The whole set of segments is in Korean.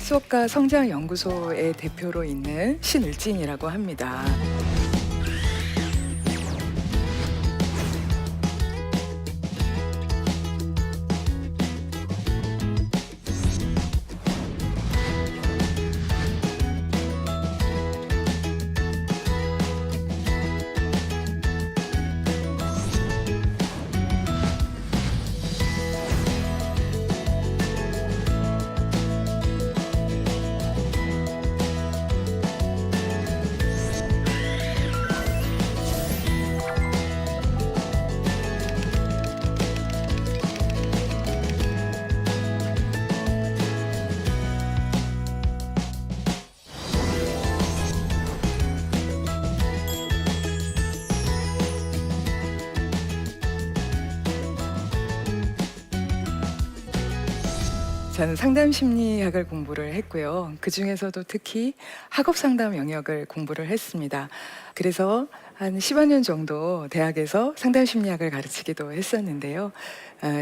수업가 성장연구소의 대표로 있는 신을진이라고 합니다. 저는 상담심리학을 공부를 했고요. 그 중에서도 특히 학업상담 영역을 공부를 했습니다. 그래서 한 10여 년 정도 대학에서 상담심리학을 가르치기도 했었는데요.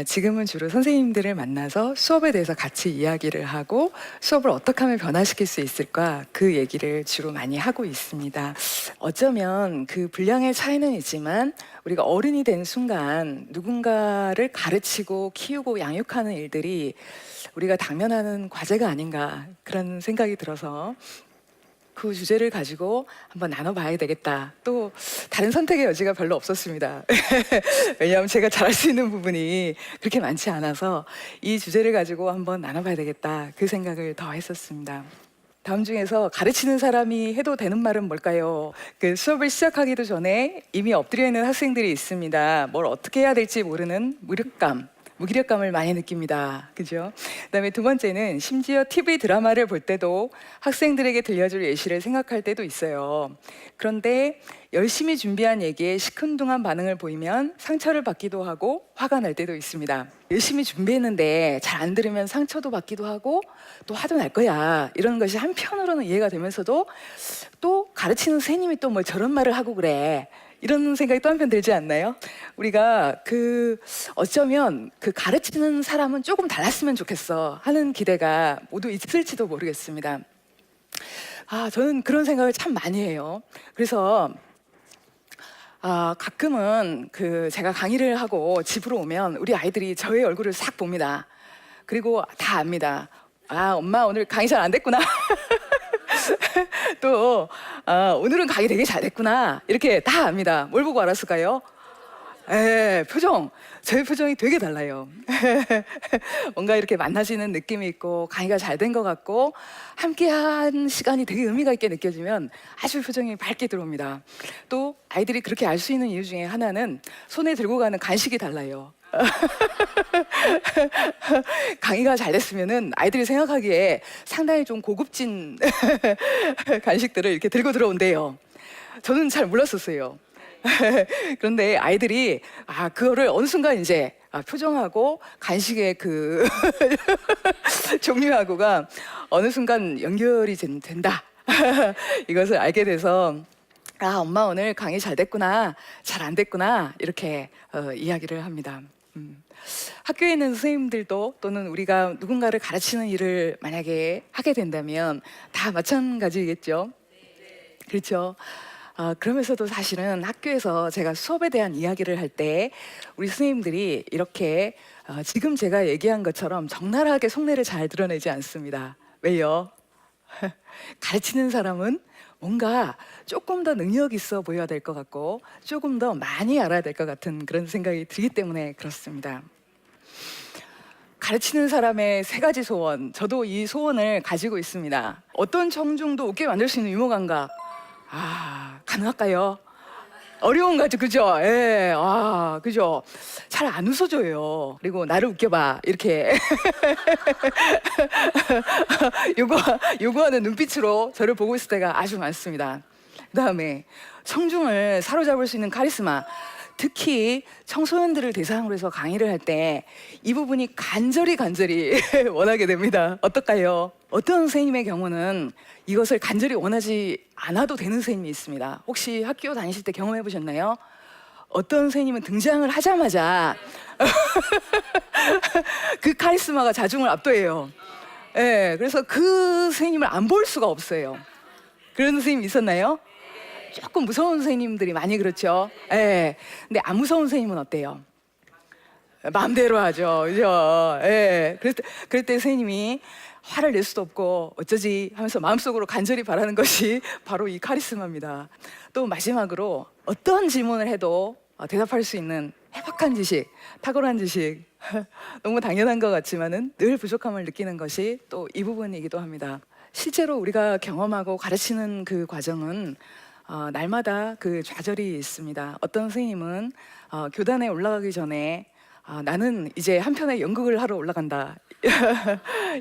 지금은 주로 선생님들을 만나서 수업에 대해서 같이 이야기를 하고 수업을 어떻게 하면 변화시킬 수 있을까, 그 얘기를 주로 많이 하고 있습니다. 어쩌면 그 분량의 차이는 있지만 우리가 어른이 된 순간 누군가를 가르치고 키우고 양육하는 일들이 우리가 당면하는 과제가 아닌가, 그런 생각이 들어서 그 주제를 가지고 한번 나눠봐야 되겠다. 또 다른 선택의 여지가 별로 없었습니다. 왜냐하면 제가 잘할 수 있는 부분이 그렇게 많지 않아서 이 주제를 가지고 한번 나눠봐야 되겠다, 그 생각을 더 했었습니다. 다음 중에서 가르치는 사람이 해도 되는 말은 뭘까요? 그 수업을 시작하기도 전에 이미 엎드려 있는 학생들이 있습니다. 뭘 어떻게 해야 될지 모르는 무기력감을 많이 느낍니다. 그죠? 그다음에 두 번째는 심지어 TV 드라마를 볼 때도 학생들에게 들려줄 예시를 생각할 때도 있어요. 그런데 열심히 준비한 얘기에 시큰둥한 반응을 보이면 상처를 받기도 하고 화가 날 때도 있습니다. 열심히 준비했는데 잘 안 들으면 상처도 받기도 하고 또 화도 날 거야, 이런 것이 한편으로는 이해가 되면서도 또 가르치는 선생님이 또 뭐 저런 말을 하고 그래, 이런 생각이 또 한편 들지 않나요? 우리가 어쩌면 그 가르치는 사람은 조금 달랐으면 좋겠어 하는 기대가 모두 있을지도 모르겠습니다. 저는 그런 생각을 참 많이 해요. 그래서 가끔은 제가 강의를 하고 집으로 오면 우리 아이들이 저의 얼굴을 싹 봅니다. 그리고 다 압니다. 엄마 오늘 강의 잘 안 됐구나. 또 오늘은 강의 되게 잘 됐구나, 이렇게 다 압니다. 뭘 보고 알았을까요? 저의 표정이 되게 달라요. 뭔가 이렇게 만나시는 느낌이 있고 강의가 잘 된 것 같고 함께한 시간이 되게 의미가 있게 느껴지면 아주 표정이 밝게 들어옵니다. 또 아이들이 그렇게 알 수 있는 이유 중에 하나는 손에 들고 가는 간식이 달라요. 강의가 잘 됐으면은 아이들이 생각하기에 상당히 좀 고급진 간식들을 이렇게 들고 들어온대요. 저는 잘 몰랐었어요. 그런데 아이들이 그거를 어느 순간 이제 표정하고 간식의 그 종류하고가 어느 순간 연결이 된다. 이것을 알게 돼서 엄마 오늘 강의 잘 됐구나, 잘 안 됐구나, 이렇게 이야기를 합니다. 학교에 있는 선생님들도 또는 우리가 누군가를 가르치는 일을 만약에 하게 된다면 다 마찬가지겠죠. 그렇죠. 그러면서도 사실은 학교에서 제가 수업에 대한 이야기를 할 때 우리 선생님들이 이렇게 지금 제가 얘기한 것처럼 적나라하게 속내를 잘 드러내지 않습니다. 왜요? 가르치는 사람은 뭔가 조금 더 능력 있어 보여야 될 것 같고 조금 더 많이 알아야 될 것 같은 그런 생각이 들기 때문에 그렇습니다. 가르치는 사람의 세 가지 소원, 저도 이 소원을 가지고 있습니다. 어떤 청중도 웃게 만들 수 있는 유머 감각, 가능할까요? 어려운 거죠, 그죠? 그죠? 잘 안 웃어줘요. 그리고 나를 웃겨봐, 이렇게 요구하는 눈빛으로 저를 보고 있을 때가 아주 많습니다. 그 다음에 청중을 사로잡을 수 있는 카리스마, 특히 청소년들을 대상으로 해서 강의를 할 때 이 부분이 간절히 원하게 됩니다. 어떨까요? 어떤 선생님의 경우는 이것을 간절히 원하지 않아도 되는 선생님이 있습니다. 혹시 학교 다니실 때 경험해 보셨나요? 어떤 선생님은 등장을 하자마자 그 카리스마가 자중을 압도해요. 예, 그래서 그 선생님을 안 볼 수가 없어요. 그런 선생님 있었나요? 조금 무서운 선생님들이 많이 그렇죠. 예. 근데 안 무서운 선생님은 어때요? 마음대로 하죠. 그죠? 예. 그럴 때 선생님이 화를 낼 수도 없고 어쩌지 하면서 마음속으로 간절히 바라는 것이 바로 이 카리스마입니다. 또 마지막으로 어떤 질문을 해도 대답할 수 있는 해박한 지식, 탁월한 지식. 너무 당연한 것 같지만은 늘 부족함을 느끼는 것이 또 이 부분이기도 합니다. 실제로 우리가 경험하고 가르치는 그 과정은 날마다 그 좌절이 있습니다. 어떤 선생님은 교단에 올라가기 전에 나는 이제 한편의 연극을 하러 올라간다.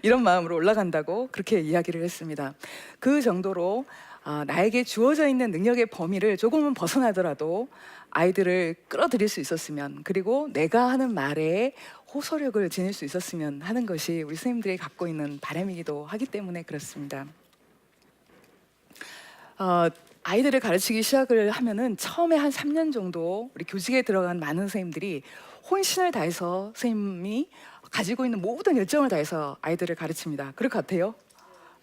이런 마음으로 올라간다고 그렇게 이야기를 했습니다. 그 정도로 나에게 주어져 있는 능력의 범위를 조금은 벗어나더라도 아이들을 끌어들일 수 있었으면, 그리고 내가 하는 말에 호소력을 지닐 수 있었으면 하는 것이 우리 선생님들이 갖고 있는 바람이기도 하기 때문에 그렇습니다. 아이들을 가르치기 시작을 하면은 처음에 한 3년 정도 우리 교직에 들어간 많은 선생님들이 혼신을 다해서 선생님이 가지고 있는 모든 열정을 다해서 아이들을 가르칩니다. 그럴 것 같아요?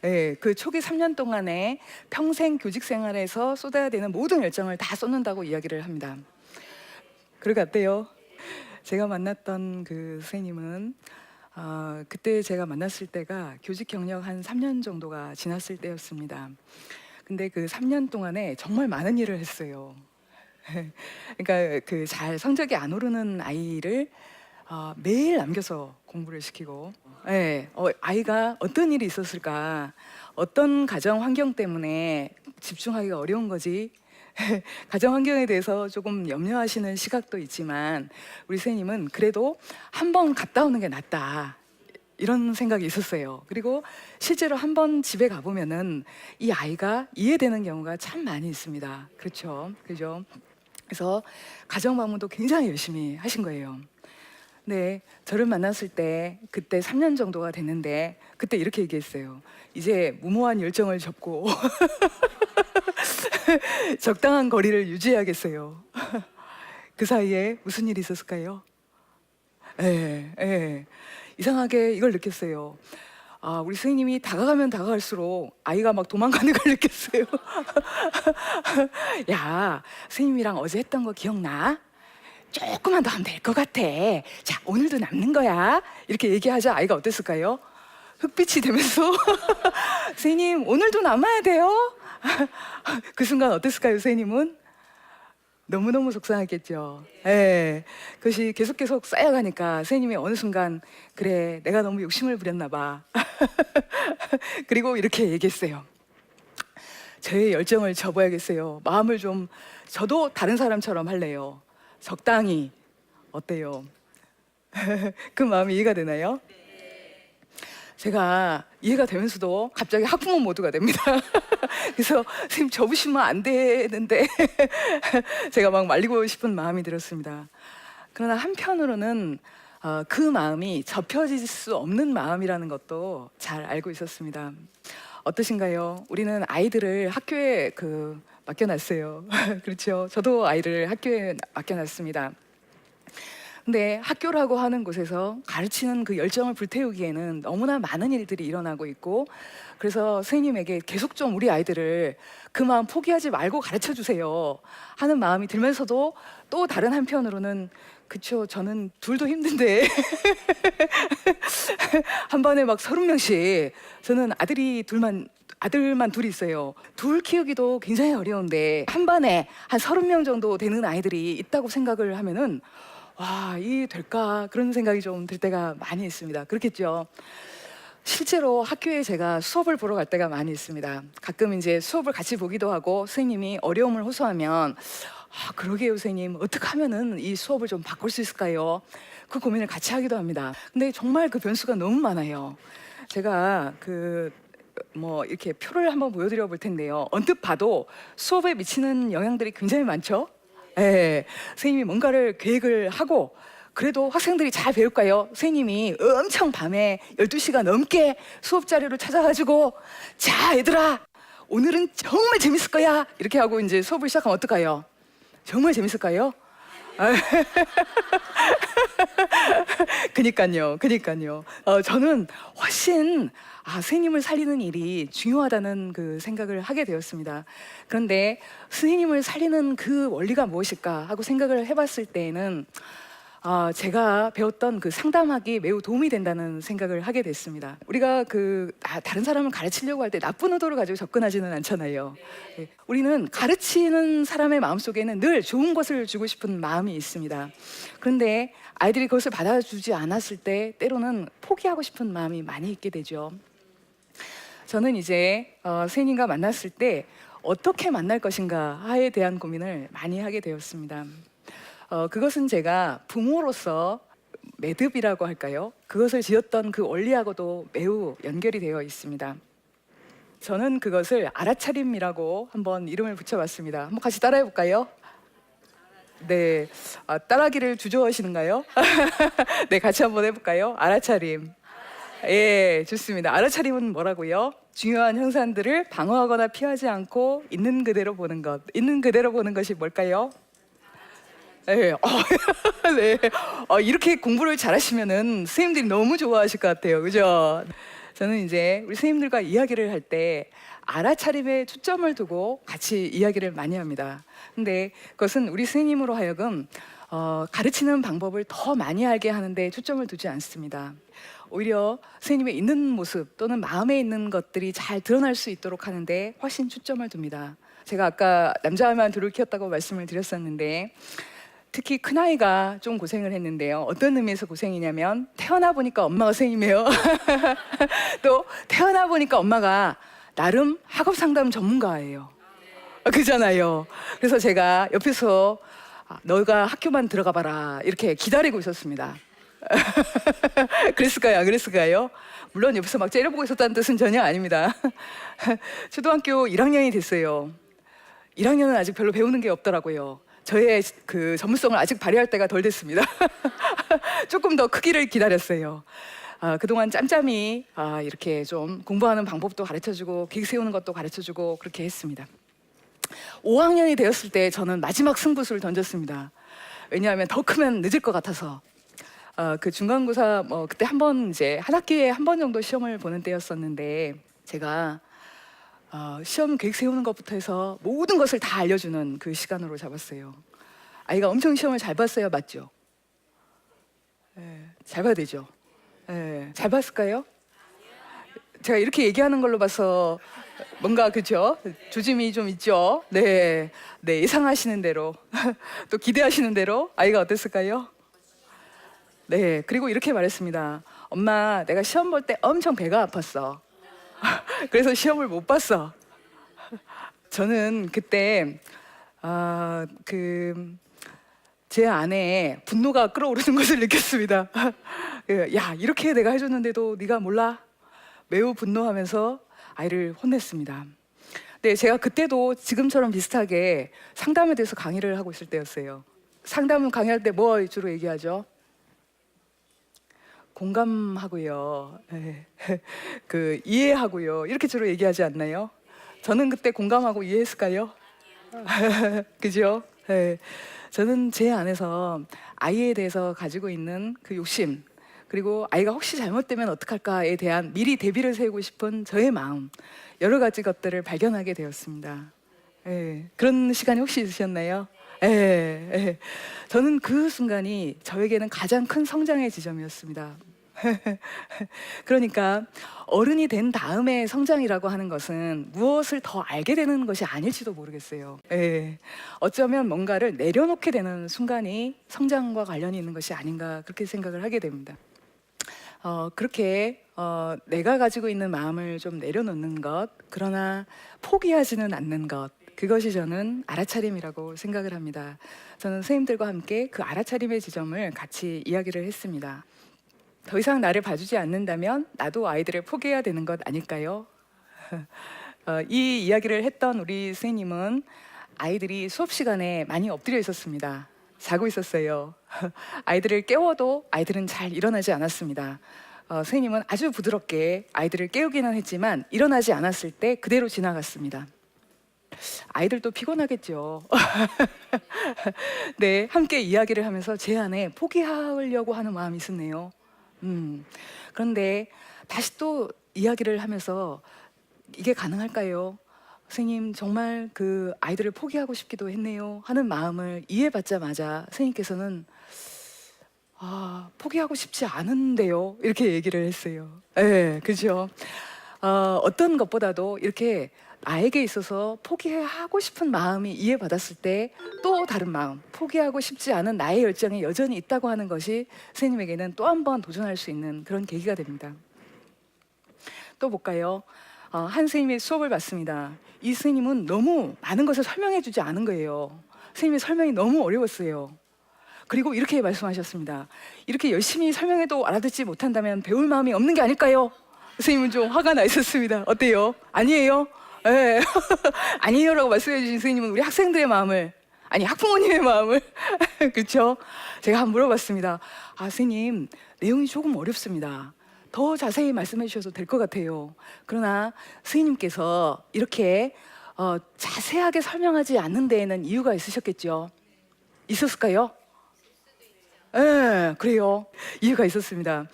네, 그 초기 3년 동안에 평생 교직 생활에서 쏟아야 되는 모든 열정을 다 쏟는다고 이야기를 합니다. 그럴 것 같아요? 제가 만났던 그 선생님은 그때 제가 만났을 때가 교직 경력 한 3년 정도가 지났을 때였습니다. 근데 그 3년 동안에 정말 많은 일을 했어요. 그러니까 그 잘 성적이 안 오르는 아이를 매일 남겨서 공부를 시키고, 네, 아이가 어떤 일이 있었을까, 어떤 가정 환경 때문에 집중하기가 어려운 거지. 가정 환경에 대해서 조금 염려하시는 시각도 있지만 우리 선생님은 그래도 한 번 갔다 오는 게 낫다, 이런 생각이 있었어요. 그리고 실제로 한 번 집에 가보면은 이 아이가 이해되는 경우가 참 많이 있습니다. 그렇죠? 그죠? 그래서 가정 방문도 굉장히 열심히 하신 거예요. 네, 저를 만났을 때 그때 3년 정도가 됐는데 그때 이렇게 얘기했어요. 이제 무모한 열정을 접고 적당한 거리를 유지해야겠어요. 그 사이에 무슨 일이 있었을까요? 이상하게 이걸 느꼈어요. 우리 선생님이 다가가면 다가갈수록 아이가 막 도망가는 걸 느꼈어요. 야, 선생님이랑 어제 했던 거 기억나? 조금만 더 하면 될 것 같아. 자, 오늘도 남는 거야. 이렇게 얘기하자 아이가 어땠을까요? 흑빛이 되면서 선생님, 오늘도 남아야 돼요. 그 순간 어땠을까요, 선생님은? 너무너무 속상했겠죠. 예. 그것이 계속 쌓여가니까 선생님이 어느 순간, 그래, 내가 너무 욕심을 부렸나 봐. 그리고 이렇게 얘기했어요. 저의 열정을 접어야겠어요. 마음을 좀, 저도 다른 사람처럼 할래요. 적당히. 어때요? 그 마음이 이해가 되나요? 제가 이해가 되면서도 갑자기 학부모 모드가 됩니다. 그래서 선생님 접으시면 안 되는데 제가 막 말리고 싶은 마음이 들었습니다. 그러나 한편으로는 그 마음이 접혀질 수 없는 마음이라는 것도 잘 알고 있었습니다. 어떠신가요? 우리는 아이들을 학교에 맡겨놨어요. 그렇죠? 저도 아이를 학교에 맡겨놨습니다. 근데 학교라고 하는 곳에서 가르치는 그 열정을 불태우기에는 너무나 많은 일들이 일어나고 있고, 그래서 선생님에게 계속 좀 우리 아이들을 그 마음 포기하지 말고 가르쳐 주세요 하는 마음이 들면서도, 또 다른 한편으로는 그쵸, 저는 둘도 힘든데 한 번에 막 30명씩, 저는 아들만 둘이 있어요. 둘 키우기도 굉장히 어려운데 한 반에 한 30명 정도 되는 아이들이 있다고 생각을 하면은, 와, 이 될까? 그런 생각이 좀 들 때가 많이 있습니다. 그렇겠죠? 실제로 학교에 제가 수업을 보러 갈 때가 많이 있습니다. 가끔 이제 수업을 같이 보기도 하고 선생님이 어려움을 호소하면, 그러게요, 선생님. 어떻게 하면은 이 수업을 좀 바꿀 수 있을까요? 그 고민을 같이 하기도 합니다. 근데 정말 그 변수가 너무 많아요. 제가 이렇게 표를 한번 보여드려 볼 텐데요. 언뜻 봐도 수업에 미치는 영향들이 굉장히 많죠? 예, 선생님이 뭔가를 계획을 하고 그래도 학생들이 잘 배울까요? 선생님이 엄청 밤에 12시가 넘게 수업 자료를 찾아가지고, 자, 얘들아, 오늘은 정말 재밌을 거야, 이렇게 하고 이제 수업을 시작하면 어떨까요? 정말 재밌을까요? 그니까요. 저는 훨씬 스님을 살리는 일이 중요하다는 그 생각을 하게 되었습니다. 그런데 스님을 살리는 그 원리가 무엇일까 하고 생각을 해봤을 때에는 제가 배웠던 그 상담학이 매우 도움이 된다는 생각을 하게 됐습니다. 우리가 다른 사람을 가르치려고 할 때 나쁜 의도를 가지고 접근하지는 않잖아요. 네. 우리는 가르치는 사람의 마음속에는 늘 좋은 것을 주고 싶은 마음이 있습니다. 그런데 아이들이 그것을 받아주지 않았을 때 때로는 포기하고 싶은 마음이 많이 있게 되죠. 저는 이제 스님과 만났을 때 어떻게 만날 것인가에 대한 고민을 많이 하게 되었습니다. 그것은 제가 부모로서 매듭이라고 할까요? 그것을 지었던 그 원리하고도 매우 연결이 되어 있습니다. 저는 그것을 알아차림이라고 한번 이름을 붙여봤습니다. 한번 같이 따라해 볼까요? 네, 따라하기를 주저하시는가요? 네, 같이 한번 해볼까요? 알아차림. 예, 좋습니다. 알아차림은 뭐라고요? 중요한 형상들을 방어하거나 피하지 않고 있는 그대로 보는 것. 있는 그대로 보는 것이 뭘까요? 네, 네. 이렇게 공부를 잘하시면은 선생님들이 너무 좋아하실 것 같아요. 그죠? 저는 이제 우리 선생님들과 이야기를 할 때 알아차림에 초점을 두고 같이 이야기를 많이 합니다. 근데 그것은 우리 선생님으로 하여금 가르치는 방법을 더 많이 알게 하는데 초점을 두지 않습니다. 오히려 선생님의 있는 모습 또는 마음에 있는 것들이 잘 드러날 수 있도록 하는데 훨씬 초점을 둡니다. 제가 아까 남자아이만 둘을 키웠다고 말씀을 드렸었는데 특히 큰아이가 좀 고생을 했는데요. 어떤 의미에서 고생이냐면 태어나 보니까 엄마가 선생님이에요. 또 태어나 보니까 엄마가 나름 학업 상담 전문가예요. 그잖아요. 그래서 제가 옆에서 너가 학교만 들어가 봐라 이렇게 기다리고 있었습니다. 그랬을까요? 안 그랬을까요? 물론 옆에서 막 째려보고 있었다는 뜻은 전혀 아닙니다. 초등학교 1학년이 됐어요. 1학년은 아직 별로 배우는 게 없더라고요. 저의 그 전문성을 아직 발휘할 때가 덜 됐습니다. 조금 더 크기를 기다렸어요. 그동안 짬짬이 이렇게 좀 공부하는 방법도 가르쳐주고 계획 세우는 것도 가르쳐주고 그렇게 했습니다. 5학년이 되었을 때 저는 마지막 승부수를 던졌습니다. 왜냐하면 더 크면 늦을 것 같아서. 그 중간고사 그때 한 번 이제 한 학기에 한 번 정도 시험을 보는 때였었는데 제가 시험 계획 세우는 것부터 해서 모든 것을 다 알려주는 그 시간으로 잡았어요. 아이가 엄청 시험을 잘 봤어요, 맞죠? 잘 봐야 되죠. 잘 봤을까요? 제가 이렇게 얘기하는 걸로 봐서 뭔가 그죠? 조짐이 좀 있죠. 네, 예상하시는 대로 또 기대하시는 대로 아이가 어땠을까요? 네, 그리고 이렇게 말했습니다. 엄마, 내가 시험 볼 때 엄청 배가 아팠어. 그래서 시험을 못 봤어. 저는 그때 제 안에 분노가 끓어오르는 것을 느꼈습니다. 야, 이렇게 내가 해줬는데도 네가 몰라? 매우 분노하면서 아이를 혼냈습니다. 네, 제가 그때도 지금처럼 비슷하게 상담에 대해서 강의를 하고 있을 때였어요. 상담은 강의할 때 뭐 주로 얘기하죠? 공감하고요. 이해하고요. 이렇게 주로 얘기하지 않나요? 저는 그때 공감하고 이해했을까요? 그죠? 저는 제 안에서 아이에 대해서 가지고 있는 그 욕심, 그리고 아이가 혹시 잘못되면 어떡할까에 대한 미리 대비를 세우고 싶은 저의 마음, 여러 가지 것들을 발견하게 되었습니다. 그런 시간이 혹시 있으셨나요? 저는 그 순간이 저에게는 가장 큰 성장의 지점이었습니다. 그러니까 어른이 된 다음에 성장이라고 하는 것은 무엇을 더 알게 되는 것이 아닐지도 모르겠어요. 어쩌면 뭔가를 내려놓게 되는 순간이 성장과 관련이 있는 것이 아닌가 그렇게 생각을 하게 됩니다. 그렇게 내가 가지고 있는 마음을 좀 내려놓는 것, 그러나 포기하지는 않는 것, 그것이 저는 알아차림이라고 생각을 합니다. 저는 선생님들과 함께 그 알아차림의 지점을 같이 이야기를 했습니다. 더 이상 나를 봐주지 않는다면 나도 아이들을 포기해야 되는 것 아닐까요? 이 이야기를 했던 우리 선생님은 아이들이 수업 시간에 많이 엎드려 있었습니다. 자고 있었어요. 아이들을 깨워도 아이들은 잘 일어나지 않았습니다. 선생님은 아주 부드럽게 아이들을 깨우기는 했지만 일어나지 않았을 때 그대로 지나갔습니다. 아이들도 피곤하겠죠. 네, 함께 이야기를 하면서 제 안에 포기하려고 하는 마음이 있었네요. 그런데 다시 또 이야기를 하면서 이게 가능할까요? 선생님, 정말 그 아이들을 포기하고 싶기도 했네요. 하는 마음을 이해받자마자 선생님께서는 포기하고 싶지 않은데요. 이렇게 얘기를 했어요. 예, 그죠. 어떤 것보다도 이렇게 나에게 있어서 포기하고 싶은 마음이 이해받았을 때 또 다른 마음, 포기하고 싶지 않은 나의 열정이 여전히 있다고 하는 것이 선생님에게는 또 한 번 도전할 수 있는 그런 계기가 됩니다. 또 볼까요? 한 선생님이 수업을 받습니다. 이 선생님은 너무 많은 것을 설명해 주지 않은 거예요. 선생님의 설명이 너무 어려웠어요. 그리고 이렇게 말씀하셨습니다. 이렇게 열심히 설명해도 알아듣지 못한다면 배울 마음이 없는 게 아닐까요? 선생님은 좀 화가 나 있었습니다. 어때요? 아니에요? 네. 아니에요라고 말씀해 주신 선생님은 우리 학생들의 마음을, 아니 학부모님의 마음을 그렇죠? 제가 한번 물어봤습니다. 선생님, 내용이 조금 어렵습니다. 더 자세히 말씀해 주셔도 될 것 같아요. 그러나 선생님께서 이렇게 자세하게 설명하지 않는 데에는 이유가 있으셨겠죠? 있었을까요? 네, 그래요. 이유가 있었습니다.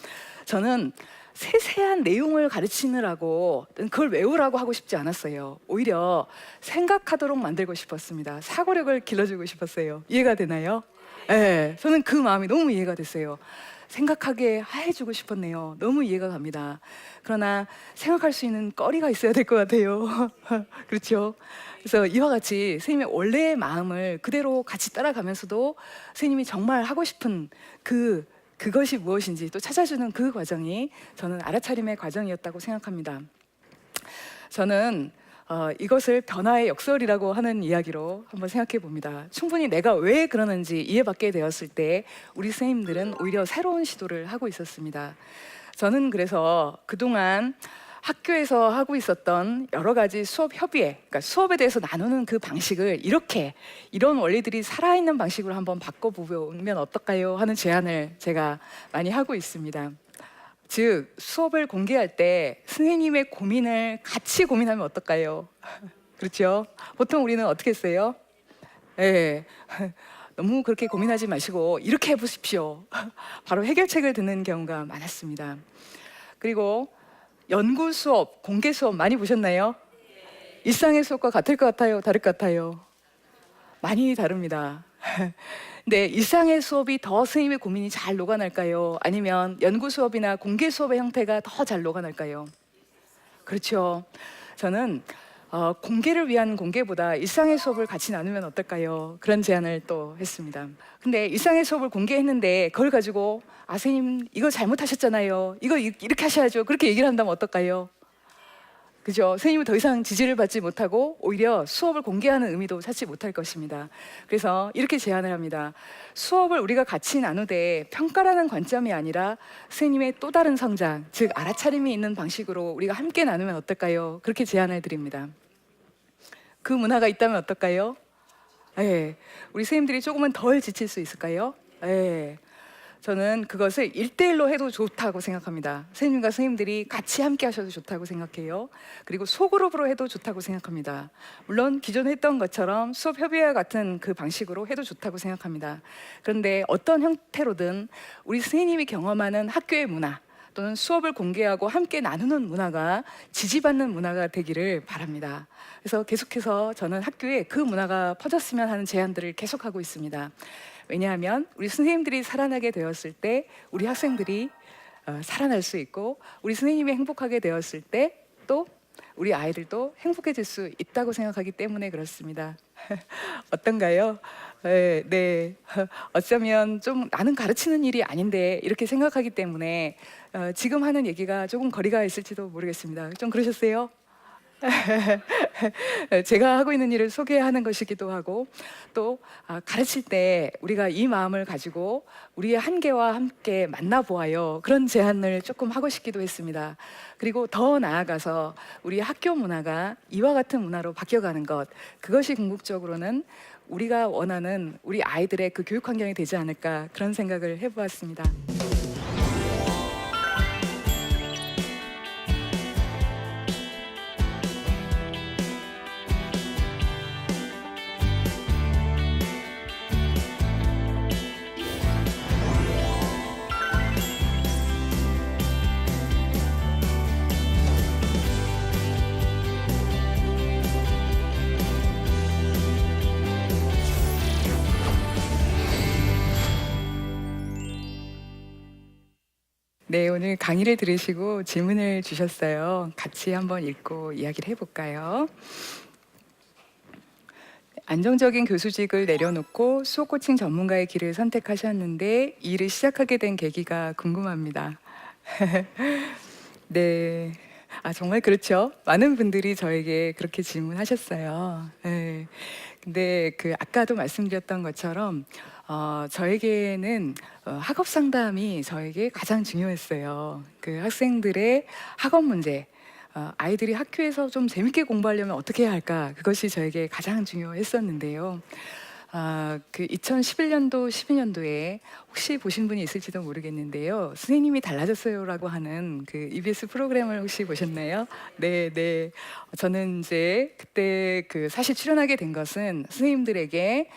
저는 세세한 내용을 가르치느라고 그걸 외우라고 하고 싶지 않았어요. 오히려 생각하도록 만들고 싶었습니다. 사고력을 길러주고 싶었어요. 이해가 되나요? 네, 저는 그 마음이 너무 이해가 됐어요. 생각하게 해주고 싶었네요. 너무 이해가 갑니다. 그러나 생각할 수 있는 거리가 있어야 될 것 같아요. 그렇죠? 그래서 이와 같이 선생님의 원래의 마음을 그대로 같이 따라가면서도 선생님이 정말 하고 싶은 그것이 무엇인지 또 찾아주는 그 과정이 저는 알아차림의 과정이었다고 생각합니다. 저는 이것을 변화의 역설이라고 하는 이야기로 한번 생각해 봅니다. 충분히 내가 왜 그러는지 이해받게 되었을 때 우리 선생님들은 오히려 새로운 시도를 하고 있었습니다. 저는 그래서 그동안 학교에서 하고 있었던 여러 가지 수업 협의회, 그러니까 수업에 대해서 나누는 그 방식을 이런 원리들이 살아있는 방식으로 한번 바꿔보면 어떨까요? 하는 제안을 제가 많이 하고 있습니다. 즉, 수업을 공개할 때 선생님의 고민을 같이 고민하면 어떨까요? 그렇죠? 보통 우리는 어떻게 했어요? 네. 너무 그렇게 고민하지 마시고 이렇게 해보십시오. 바로 해결책을 듣는 경우가 많았습니다. 그리고 연구 수업, 공개 수업 많이 보셨나요? 일상의 수업과 같을 것 같아요? 다를 것 같아요? 많이 다릅니다. 네, 일상의 수업이 더 선생님의 고민이 잘 녹아날까요? 아니면 연구 수업이나 공개 수업의 형태가 더 잘 녹아날까요? 그렇죠. 저는 공개를 위한 공개보다 일상의 수업을 같이 나누면 어떨까요? 그런 제안을 또 했습니다. 근데 일상의 수업을 공개했는데 그걸 가지고 선생님 이거 잘못하셨잖아요. 이거 이렇게 하셔야죠. 그렇게 얘기를 한다면 어떨까요? 그죠? 선생님은 더 이상 지지를 받지 못하고 오히려 수업을 공개하는 의미도 찾지 못할 것입니다. 그래서 이렇게 제안을 합니다. 수업을 우리가 같이 나누되 평가라는 관점이 아니라 선생님의 또 다른 성장, 즉 알아차림이 있는 방식으로 우리가 함께 나누면 어떨까요? 그렇게 제안을 드립니다. 그 문화가 있다면 어떨까요? 네, 우리 선생님들이 조금은 덜 지칠 수 있을까요? 네. 저는 그것을 1대1로 해도 좋다고 생각합니다. 선생님과 선생님들이 같이 함께 하셔도 좋다고 생각해요. 그리고 소그룹으로 해도 좋다고 생각합니다. 물론 기존에 했던 것처럼 수업 협의회 같은 그 방식으로 해도 좋다고 생각합니다. 그런데 어떤 형태로든 우리 선생님이 경험하는 학교의 문화 또는 수업을 공개하고 함께 나누는 문화가 지지받는 문화가 되기를 바랍니다. 그래서 계속해서 저는 학교에 그 문화가 퍼졌으면 하는 제안들을 계속하고 있습니다. 왜냐하면 우리 선생님들이 살아나게 되었을 때 우리 학생들이 살아날 수 있고 우리 선생님이 행복하게 되었을 때 또 우리 아이들도 행복해질 수 있다고 생각하기 때문에 그렇습니다. 어떤가요? 네. 어쩌면 좀 나는 가르치는 일이 아닌데 이렇게 생각하기 때문에 지금 하는 얘기가 조금 거리가 있을지도 모르겠습니다. 좀 그러셨어요? 제가 하고 있는 일을 소개하는 것이기도 하고 또 가르칠 때 우리가 이 마음을 가지고 우리의 한계와 함께 만나보아요. 그런 제안을 조금 하고 싶기도 했습니다. 그리고 더 나아가서 우리 학교 문화가 이와 같은 문화로 바뀌어가는 것, 그것이 궁극적으로는 우리가 원하는 우리 아이들의 그 교육 환경이 되지 않을까 그런 생각을 해보았습니다. 네, 오늘 강의를 들으시고 질문을 주셨어요. 같이 한번 읽고 이야기를 해볼까요? 안정적인 교수직을 내려놓고 수업 코칭 전문가의 길을 선택하셨는데 이 일을 시작하게 된 계기가 궁금합니다. 네. 정말 그렇죠. 많은 분들이 저에게 그렇게 질문하셨어요. 네. 근데 아까도 말씀드렸던 것처럼 저에게는 학업 상담이 저에게 가장 중요했어요. 그 학생들의 학업 문제, 아이들이 학교에서 좀 재밌게 공부하려면 어떻게 해야 할까? 그것이 저에게 가장 중요했었는데요. 2011년도, 12년도에 혹시 보신 분이 있을지도 모르겠는데요. 선생님이 달라졌어요라고 하는 그 EBS 프로그램을 혹시 보셨나요? 네, 네. 저는 이제 그때 사실 출연하게 된 것은 선생님들에게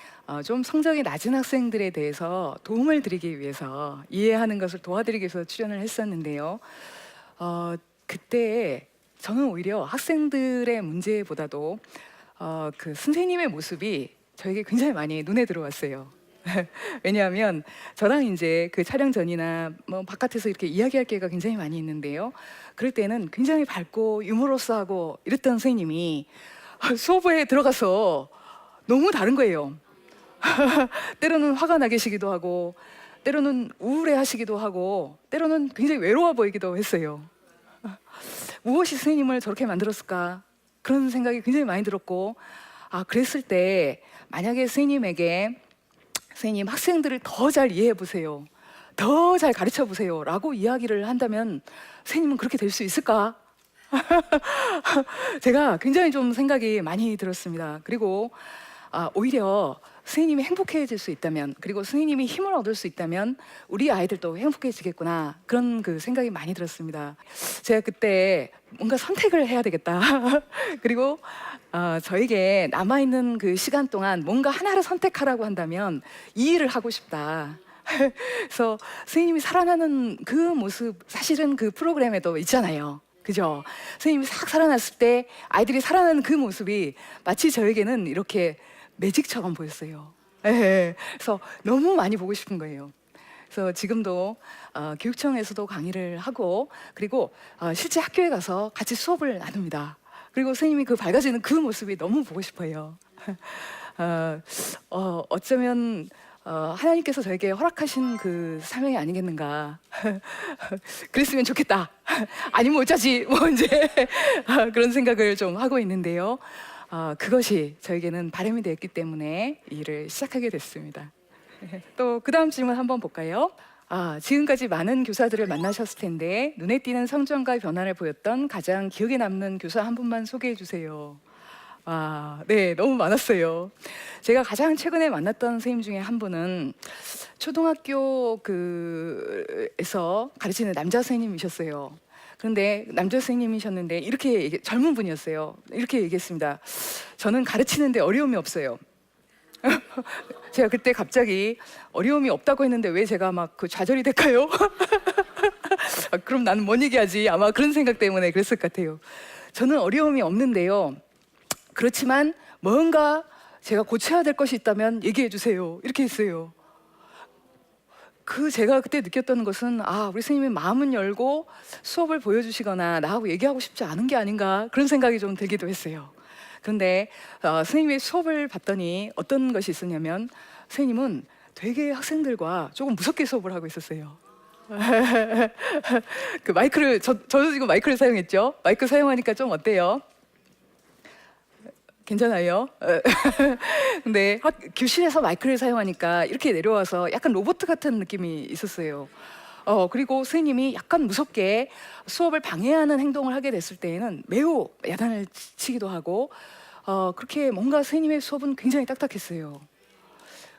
좀 성적이 낮은 학생들에 대해서 도움을 드리기 위해서 이해하는 것을 도와드리기 위해서 출연을 했었는데요. 그때 저는 오히려 학생들의 문제보다도 선생님의 모습이 저에게 굉장히 많이 눈에 들어왔어요. 왜냐하면 저랑 이제 그 촬영 전이나 뭐 바깥에서 이렇게 이야기할 기회가 굉장히 많이 있는데요. 그럴 때는 굉장히 밝고 유머러스하고 이랬던 선생님이 수업에 들어가서 너무 다른 거예요. 때로는 화가 나 계시기도 하고, 때로는 우울해 하시기도 하고, 때로는 굉장히 외로워 보이기도 했어요. 무엇이 선생님을 저렇게 만들었을까? 그런 생각이 굉장히 많이 들었고, 그랬을 때 만약에 선생님 학생들을 더 잘 이해해 보세요, 더 잘 가르쳐 보세요 라고 이야기를 한다면 선생님은 그렇게 될 수 있을까? 제가 굉장히 좀 생각이 많이 들었습니다. 그리고 오히려 선생님이 행복해질 수 있다면, 그리고 선생님이 힘을 얻을 수 있다면 우리 아이들도 행복해지겠구나, 그런 생각이 많이 들었습니다. 제가 그때 뭔가 선택을 해야 되겠다. 그리고 저에게 남아있는 그 시간 동안 뭔가 하나를 선택하라고 한다면 이 일을 하고 싶다. 그래서 선생님이 살아나는 그 모습, 사실은 그 프로그램에도 있잖아요. 그죠? 선생님이 싹 살아났을 때 아이들이 살아나는 그 모습이 마치 저에게는 이렇게 매직처럼 보였어요. 예, 그래서 너무 많이 보고 싶은 거예요. 그래서 지금도 교육청에서도 강의를 하고, 그리고 실제 학교에 가서 같이 수업을 나눕니다. 그리고 선생님이 밝아지는 그 모습이 너무 보고 싶어요. 어쩌면 하나님께서 저에게 허락하신 그 사명이 아니겠는가. 그랬으면 좋겠다. 아니면 어쩌지, 뭐 이제 그런 생각을 좀 하고 있는데요. 그것이 저에게는 바람이 되었기 때문에 이 일을 시작하게 됐습니다. 또 그 다음 질문 한번 볼까요? 지금까지 많은 교사들을 만나셨을 텐데 눈에 띄는 성장과 변화를 보였던 가장 기억에 남는 교사 한 분만 소개해 주세요. 네, 너무 많았어요. 제가 가장 최근에 만났던 선생님 중에 한 분은 초등학교 에서 가르치는 남자 선생님이셨어요. 그런데 남자 선생님이셨는데 이렇게 젊은 분이었어요. 이렇게 얘기했습니다. 저는 가르치는데 어려움이 없어요. 제가 그때 갑자기 어려움이 없다고 했는데 왜 제가 막 좌절이 될까요? 그럼 나는 뭔 얘기하지? 아마 그런 생각 때문에 그랬을 것 같아요. 저는 어려움이 없는데요. 그렇지만 뭔가 제가 고쳐야 될 것이 있다면 얘기해 주세요. 이렇게 했어요. 제가 그때 느꼈던 것은 우리 선생님이 마음은 열고 수업을 보여주시거나 나하고 얘기하고 싶지 않은 게 아닌가, 그런 생각이 좀 들기도 했어요. 그런데 선생님의 수업을 봤더니 어떤 것이 있었냐면, 선생님은 되게 학생들과 조금 무섭게 수업을 하고 있었어요. 저도 지금 마이크를 사용했죠. 마이크 사용하니까 좀 어때요? 괜찮아요? 근데 교실에서 마이크를 사용하니까 이렇게 내려와서 약간 로봇 같은 느낌이 있었어요. 그리고 선생님이 약간 무섭게 수업을 방해하는 행동을 하게 됐을 때에는 매우 야단을 치기도 하고, 그렇게 뭔가 선생님의 수업은 굉장히 딱딱했어요.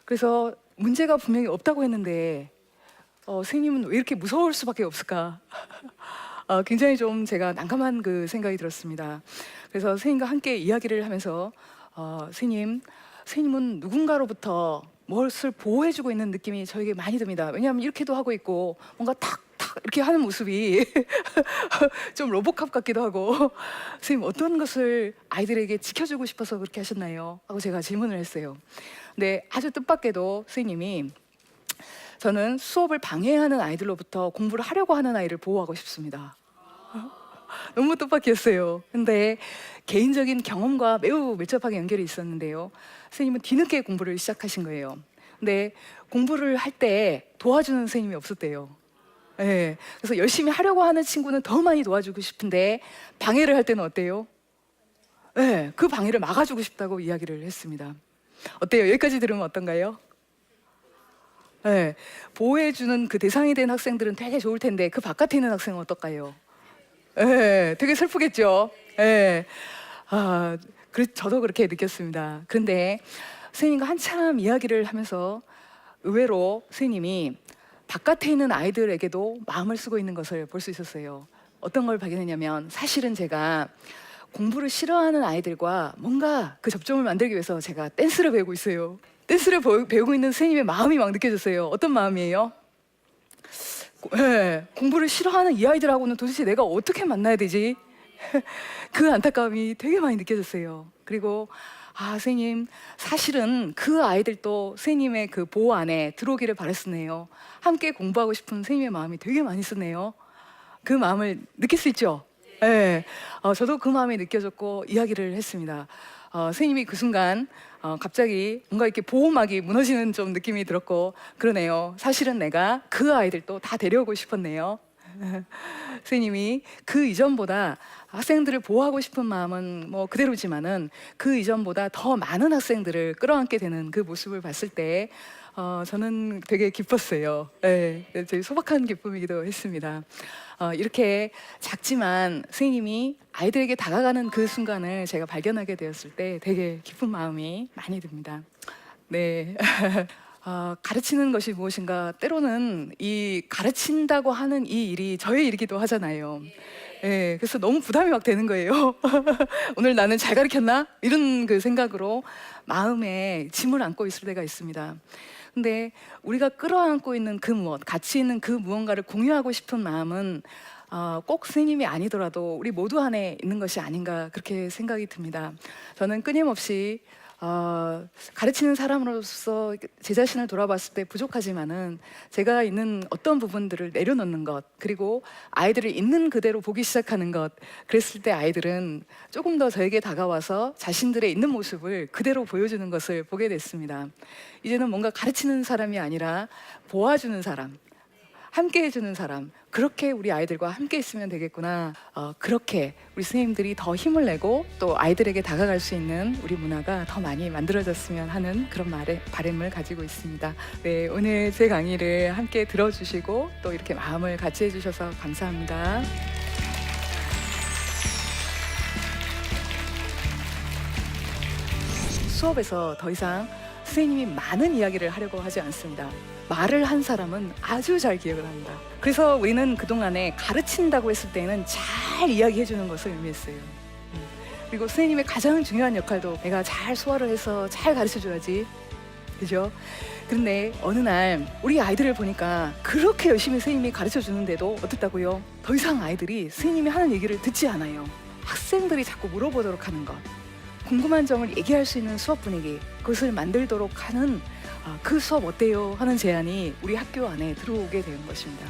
그래서 문제가 분명히 없다고 했는데 선생님은 왜 이렇게 무서울 수밖에 없을까? 굉장히 좀 제가 난감한 생각이 들었습니다. 그래서 선생님과 함께 이야기를 하면서 선생님은 누군가로부터 무엇을 보호해주고 있는 느낌이 저에게 많이 듭니다. 왜냐하면 이렇게도 하고 있고 뭔가 탁탁 이렇게 하는 모습이 좀 로봇캅 같기도 하고, 선생님 어떤 것을 아이들에게 지켜주고 싶어서 그렇게 하셨나요? 하고 제가 질문을 했어요. 근데 아주 뜻밖에도 선생님이 저는 수업을 방해하는 아이들로부터 공부를 하려고 하는 아이를 보호하고 싶습니다. 너무 뜻밖이었어요. 근데 개인적인 경험과 매우 밀접하게 연결이 있었는데요. 선생님은 뒤늦게 공부를 시작하신 거예요. 근데 공부를 할 때 도와주는 선생님이 없었대요. 예. 그래서 열심히 하려고 하는 친구는 더 많이 도와주고 싶은데 방해를 할 때는 어때요? 예, 그 방해를 막아주고 싶다고 이야기를 했습니다. 어때요? 여기까지 들으면 어떤가요? 예, 보호해주는 그 대상이 된 학생들은 되게 좋을 텐데 그 바깥에 있는 학생은 어떨까요? 예, 되게 슬프겠죠. 예. 저도 그렇게 느꼈습니다. 그런데 선생님과 한참 이야기를 하면서 의외로 선생님이 바깥에 있는 아이들에게도 마음을 쓰고 있는 것을 볼 수 있었어요. 어떤 걸 발견했냐면 사실은 제가 공부를 싫어하는 아이들과 뭔가 그 접점을 만들기 위해서 제가 댄스를 배우고 있어요. 댄스를 배우고 있는 선생님의 마음이 막 느껴졌어요. 어떤 마음이에요? 네, 공부를 싫어하는 이 아이들하고는 도대체 내가 어떻게 만나야 되지? 그 안타까움이 되게 많이 느껴졌어요. 그리고 선생님, 사실은 그 아이들도 선생님의 그 보호 안에 들어오기를 바랬었네요. 함께 공부하고 싶은 선생님의 마음이 되게 많이 있었네요. 그 마음을 느낄 수 있죠? 네, 저도 그 마음이 느껴졌고 이야기를 했습니다. 선생님이 그 순간 갑자기 뭔가 이렇게 보호막이 무너지는 좀 느낌이 들었고 그러네요. 사실은 내가 그 아이들도 다 데려오고 싶었네요. 선생님이 그 이전보다 학생들을 보호하고 싶은 마음은 뭐 그대로지만은 그 이전보다 더 많은 학생들을 끌어안게 되는 그 모습을 봤을 때 저는 되게 기뻤어요. 네, 되게 소박한 기쁨이기도 했습니다. 이렇게 작지만 선생님이 아이들에게 다가가는 그 순간을 제가 발견하게 되었을 때 되게 기쁜 마음이 많이 듭니다. 네. 가르치는 것이 무엇인가, 때로는 이 가르친다고 하는 이 일이 저의 일이기도 하잖아요. 예, 그래서 너무 부담이 막 되는 거예요. 오늘 나는 잘 가르쳤나? 이런 그 생각으로 마음에 짐을 안고 있을 때가 있습니다. 근데 우리가 끌어안고 있는 그 무엇, 가치 있는 그 무언가를 공유하고 싶은 마음은 꼭 선생님이 아니더라도 우리 모두 안에 있는 것이 아닌가, 그렇게 생각이 듭니다. 저는 끊임없이 가르치는 사람으로서 제 자신을 돌아봤을 때 부족하지만은 제가 있는 어떤 부분들을 내려놓는 것, 그리고 아이들을 있는 그대로 보기 시작하는 것, 그랬을 때 아이들은 조금 더 저에게 다가와서 자신들의 있는 모습을 그대로 보여주는 것을 보게 됐습니다. 이제는 뭔가 가르치는 사람이 아니라 보아주는 사람, 함께 해주는 사람, 그렇게 우리 아이들과 함께 있으면 되겠구나. 그렇게 우리 선생님들이 더 힘을 내고 또 아이들에게 다가갈 수 있는 우리 문화가 더 많이 만들어졌으면 하는 그런 바람을 가지고 있습니다. 네, 오늘 제 강의를 함께 들어주시고 또 이렇게 마음을 같이 해주셔서 감사합니다. 수업에서 더 이상 선생님이 많은 이야기를 하려고 하지 않습니다. 말을 한 사람은 아주 잘 기억을 합니다. 그래서 우리는 그동안에 가르친다고 했을 때는 잘 이야기해 주는 것을 의미했어요. 그리고 선생님의 가장 중요한 역할도 내가 잘 소화를 해서 잘 가르쳐 줘야지, 그죠? 그런데 어느 날 우리 아이들을 보니까 그렇게 열심히 선생님이 가르쳐 주는데도 어떻다고요? 더 이상 아이들이 선생님이 하는 얘기를 듣지 않아요. 학생들이 자꾸 물어보도록 하는 것, 궁금한 점을 얘기할 수 있는 수업 분위기, 그것을 만들도록 하는 그 수업 어때요? 하는 제안이 우리 학교 안에 들어오게 된 것입니다.